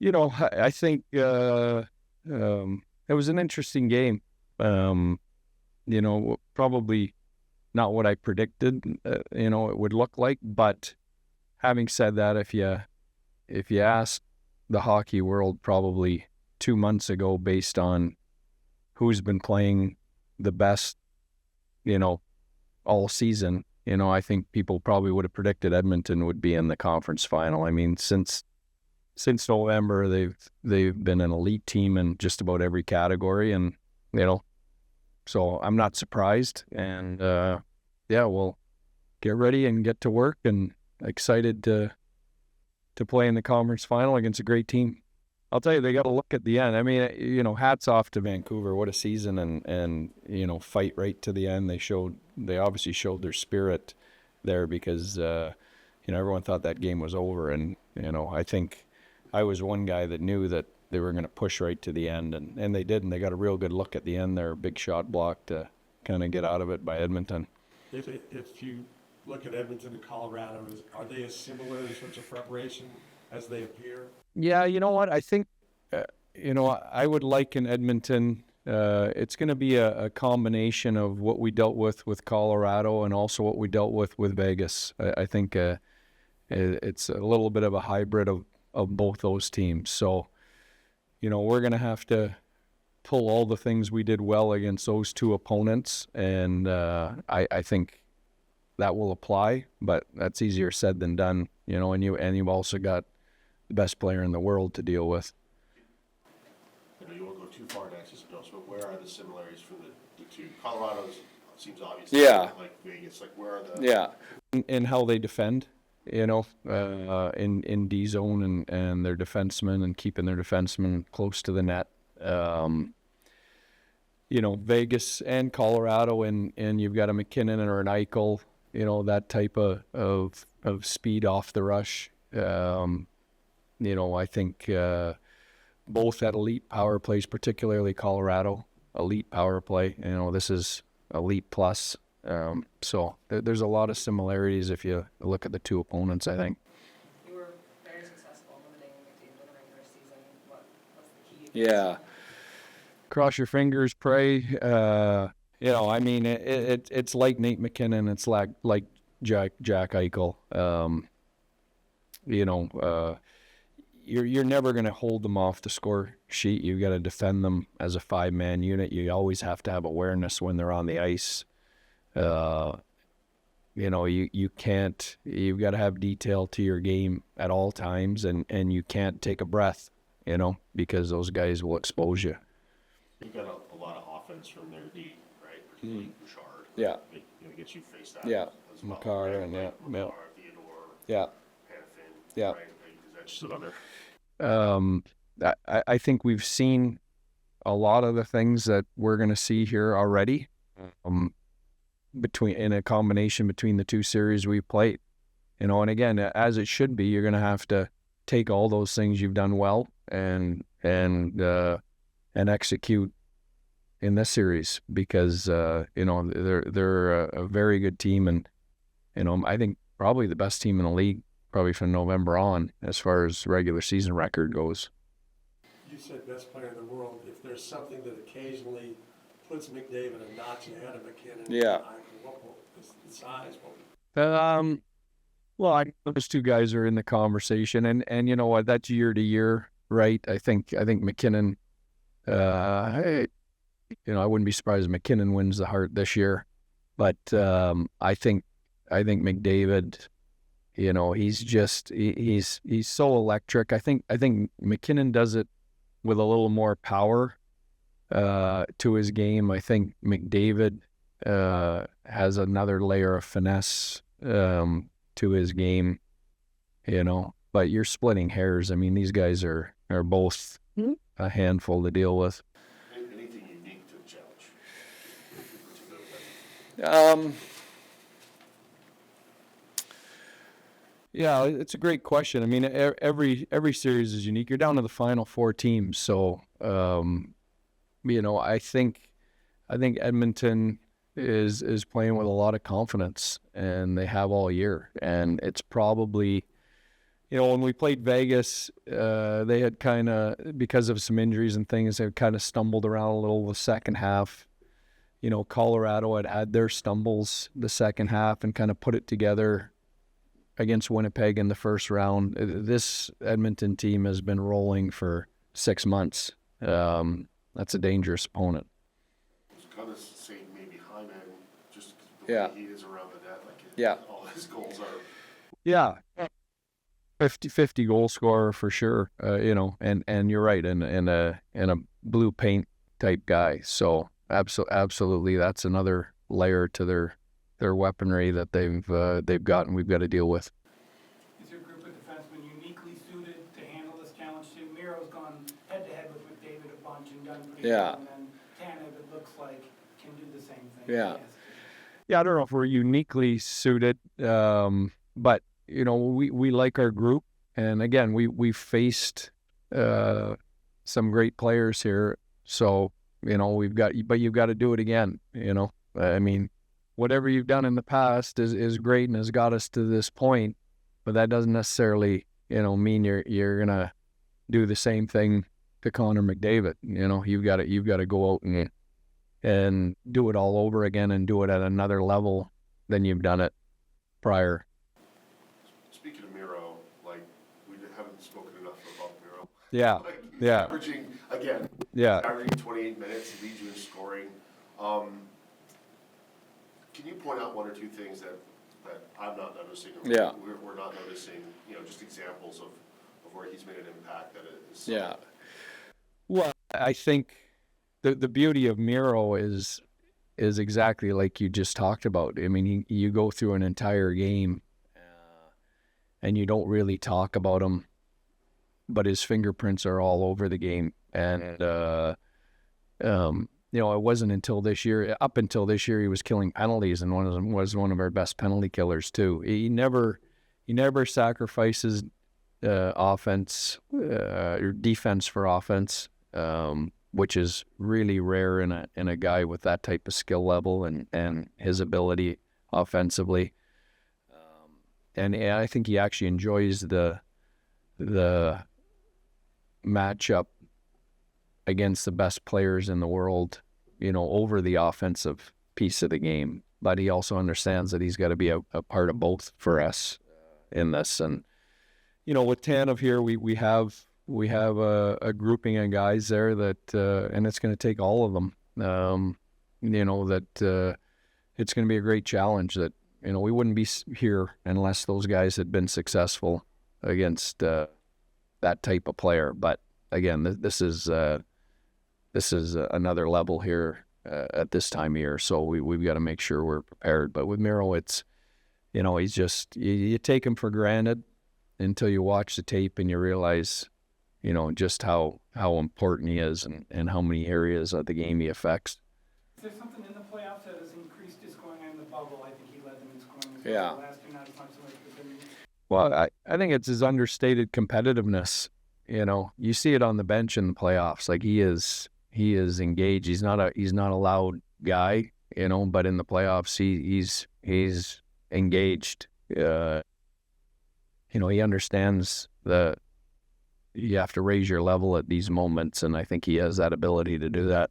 I think it was an interesting game. Probably not what I predicted, it would look like. But having said that, if you ask the hockey world probably 2 months ago, based on who's been playing the best, all season, I think people probably would have predicted Edmonton would be in the conference final. I mean, since November, they've been an elite team in just about every category, and so I'm not surprised. And we'll get ready and get to work, and excited to play in the conference final against a great team. I'll tell you, they got to look at the end. I mean, hats off to Vancouver. What a season, and fight right to the end. They obviously showed their spirit there, because everyone thought that game was over, and I think I was one guy that knew that they were going to push right to the end, and they did, and they got a real good look at the end there, big shot block to kind of get out of it by Edmonton. If you look at Edmonton and Colorado, are they as similar in terms of preparation as they appear? Yeah, you know what? I think, I would liken Edmonton. It's going to be a combination of what we dealt with Colorado, and also what we dealt with Vegas. I think it's a little bit of a hybrid of both those teams. So, we're going to have to pull all the things we did well against those two opponents, and I think that will apply, but that's easier said than done, and you've also got the best player in the world to deal with. You won't go too far in access notes, but where are the similarities for the two? Colorado's seems obvious. Yeah. Like Vegas, like where are the... Yeah. In how they defend, in D zone, and their defensemen, and keeping their defensemen close to the net. Vegas and Colorado, and you've got a MacKinnon or an Eichel, that type of speed off the rush. I think both at elite power plays, particularly Colorado, elite power play. This is elite plus. So there's a lot of similarities if you look at the two opponents, I think. You were very successful limiting McDavid in the regular season. What was the key? Yeah. Cross your fingers, pray. It's like Nate MacKinnon. It's like Jack Eichel. You're never going to hold them off the score sheet. You've got to defend them as a 5-man unit. You always have to have awareness when they're on the ice. You can't. You've got to have detail to your game at all times, and you can't take a breath. Because those guys will expose you. You've got a lot of offense from their D, right? Particularly Bouchard. Yeah. Gets you faced out. Yeah. As well, Makar, right? and Makar, Theodore. Yeah. Hanifin. Yeah. Right? Because that's just another. I think we've seen a lot of the things that we're going to see here already. In a combination between the two series we've played, and again, as it should be, you're going to have to take all those things you've done well and execute in this series, because they're a very good team, and I think probably the best team in the league, probably from November on, as far as regular season record goes. You said best player in the world. If there's something that occasionally puts McDavid a notch ahead of MacKinnon, Yeah. What is the size? Well, I know those two guys are in the conversation, and you know what? That's year to year, right? I think MacKinnon. I wouldn't be surprised if MacKinnon wins the Hart this year, but I think McDavid. He's so electric. I think MacKinnon does it with a little more power to his game. I think McDavid has another layer of finesse to his game, but you're splitting hairs. I mean, these guys are both a handful to deal with. Anything unique to the challenge? Yeah, it's a great question. I mean, every series is unique. You're down to the final 4 teams, so I think Edmonton is playing with a lot of confidence, and they have all year. And it's probably, when we played Vegas, they had kind of, because of some injuries and things, they kind of stumbled around a little the second half. Colorado had their stumbles the second half and kind of put it together against Winnipeg in the first round. This Edmonton team has been rolling for 6 months. That's a dangerous opponent. I was going to say maybe Hyman, just the Yeah. way he is around the net. Like Yeah. all his goals are. Yeah. 50 goal scorer for sure, and you're right, and a blue paint type guy. So absolutely, that's another layer to their weaponry that they've got and we've got to deal with. Is your group of defensemen uniquely suited to handle this challenge too? Miro's gone head-to-head with McDavid a bunch and done pretty well, and then Tanev, it looks like, can do the same thing. Yeah. Yes. Yeah, I don't know if we're uniquely suited, but we like our group, and again, we faced some great players here, so you've got to do it again. I mean, whatever you've done in the past is great and has got us to this point, but that doesn't necessarily mean you're gonna do the same thing to Connor McDavid. You've got to go out and do it all over again and do it at another level than you've done it prior. Speaking of Miro, like we haven't spoken enough about Miro. Yeah, Like, he's yeah. Averaging again. Yeah. Averaging 28 minutes, leads you in scoring. Can you point out one or two things that I'm not noticing? Or Yeah. We're not noticing. Just examples of where he's made an impact that is. Yeah. Well, I think the beauty of Miro is exactly like you just talked about. I mean, you go through an entire game and you don't really talk about him, but his fingerprints are all over the game. And, it wasn't until this year, up until this year, he was killing penalties, and was one of our best penalty killers too. He never sacrifices offense or defense for offense, which is really rare in a guy with that type of skill level and his ability offensively. And I think he actually enjoys the matchup against the best players in the world, over the offensive piece of the game. But he also understands that he's got to be a part of both for us in this. And, with Tanev here, we have a grouping of guys there that, and it's going to take all of them, that it's going to be a great challenge that, we wouldn't be here unless those guys had been successful against that type of player. But again, this is another level here at this time of year, so we've got to make sure we're prepared. But with Miro, it's he's just you take him for granted until you watch the tape and you realize just how important he is and how many areas of the game he affects. Is there something in the playoffs that has increased his scoring in the bubble? I think he led them in scoring as Yeah. well. Last year, not as much so much, but then Well, I think it's his understated competitiveness. You see it on the bench in the playoffs. Like he is engaged. He's not a loud guy, but in the playoffs he's engaged. He understands that you have to raise your level at these moments, and I think he has that ability to do that.